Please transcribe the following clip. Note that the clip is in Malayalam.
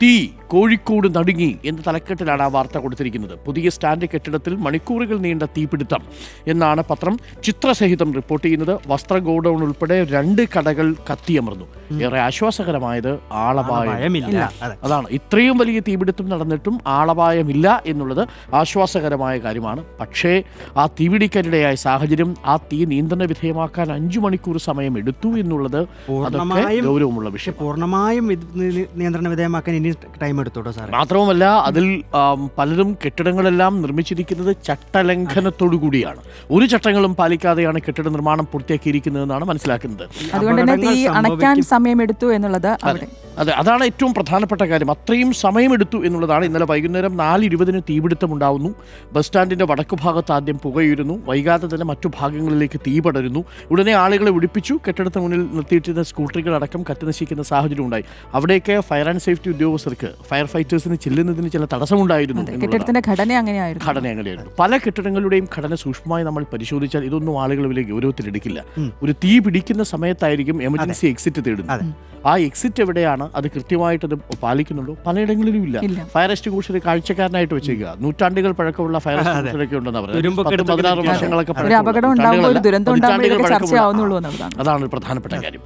തീ കോഴിക്കോട് നടുങ്ങി എന്ന തലക്കെട്ടിലാണ് ആ വാർത്ത കൊടുത്തിരിക്കുന്നത്. പുതിയ സ്റ്റാൻഡ് കെട്ടിടത്തിൽ മണിക്കൂറുകൾ നീണ്ട തീപിടുത്തം എന്നാണ് പത്രം ചിത്രസഹിതം റിപ്പോർട്ട് ചെയ്യുന്നത്. വസ്ത്ര ഗോഡൌൺ ഉൾപ്പെടെ 2 കടകൾ കത്തിയമർന്നു. ഏറെ ആശ്വാസകരമായത് ആളപായമില്ല. അതാണ്, ഇത്രയും വലിയ തീപിടുത്തം നടന്നിട്ടും ആളപായമില്ല എന്നുള്ളത് ആശ്വാസകരമായ കാര്യമാണ്. പക്ഷേ ആ തീപിടിക്കാനിടയായ സാഹചര്യം, ആ തീ നിയന്ത്രണ വിധേയമാക്കാൻ 5 മണിക്കൂർ സമയം എടുത്തു എന്നുള്ളത് അതൊക്കെ ഗൗരവമുള്ള വിഷയം. പൂർണ്ണമായും നിയന്ത്രണ വിധേയമാക്കാൻ ടൈം എടുത്തോട്ടോ സാർ. മാത്രവുമല്ല, അതിൽ പലരും കെട്ടിടങ്ങളെല്ലാം നിർമ്മിച്ചിരിക്കുന്നത് ചട്ടലംഘനത്തോടു കൂടിയാണ്. ഒരു ചട്ടങ്ങളും പാലിക്കാതെയാണ് കെട്ടിട നിർമ്മാണം പൂർത്തിയാക്കിയിരിക്കുന്നതെന്നാണ് മനസ്സിലാക്കുന്നത്. അതുകൊണ്ട് തന്നെ തീ അണയ്ക്കാൻ സമയമെടുത്തു എന്നുള്ളത് അതെ, അതാണ് ഏറ്റവും പ്രധാനപ്പെട്ട കാര്യം. അത്രയും സമയമെടുത്തു എന്നുള്ളതാണ്. ഇന്നലെ വൈകുന്നേരം 4:20 തീപിടുത്തം ഉണ്ടാവുന്നു. ബസ് സ്റ്റാൻഡിന്റെ വടക്കു ഭാഗത്ത് ആദ്യം പുകയുരുന്നു. വൈകാതെ തന്നെ മറ്റു ഭാഗങ്ങളിലേക്ക് തീ പടരുന്നു. ഉടനെ ആളുകളെ ഒഴിപ്പിച്ചു. കെട്ടിടത്തിന് മുന്നിൽ നിർത്തിയിട്ടിരുന്ന സ്കൂട്ടറുകളടക്കം കത്തിനശിക്കുന്ന സാഹചര്യം ഉണ്ടായി. അവിടേക്ക് ഫയർ ആൻഡ് സേഫ്റ്റി ഉദ്യോഗസ്ഥർക്ക്, ഫയർ ഫൈറ്റേഴ്സിന് ചെല്ലുന്നതിന് ചില തടസ്സമുണ്ടായിരുന്നു. കെട്ടിടത്തിന്റെ ഘടന അങ്ങനെയായിരുന്നു. പല കെട്ടിടങ്ങളുടെയും ഘടന സൂക്ഷ്മമായി നമ്മൾ പരിശോധിച്ചാൽ ഇതൊന്നും ആളുകൾ വലിയ ഗൗരവത്തിലെടുക്കില്ല. ഒരു തീ പിടിക്കുന്ന സമയത്തായിരിക്കും എമർജൻസി എക്സിറ്റ് തേടുന്നത്. ആ എക്സിറ്റ് എവിടെയാണ്, അത് കൃത്യമായിട്ട് അത് പാലിക്കുന്നുണ്ടോ? പലയിടങ്ങളിലും ഇല്ല. ഫയർ എക്സ്റ്റിംഗ്വിഷർ കാഴ്ചക്കാരനായിട്ട് വെച്ചേക്കുക. നൂറ്റാണ്ടുകൾ പഴക്കമുള്ള ഫയർ എക്സ്റ്റിംഗ്വിഷറൊക്കെ ഉണ്ടെന്ന് പറയുന്നത്. 16 വർഷങ്ങളൊക്കെ ഒരു അപകടം ഉണ്ടാകുമ്പോൾ ഒരു ദുരന്തം ഉണ്ടാകുമ്പോൾ ചർച്ചയാവുന്നുള്ളൂ എന്നതാണ് അതാണ് ഒരു പ്രധാനപ്പെട്ട കാര്യം.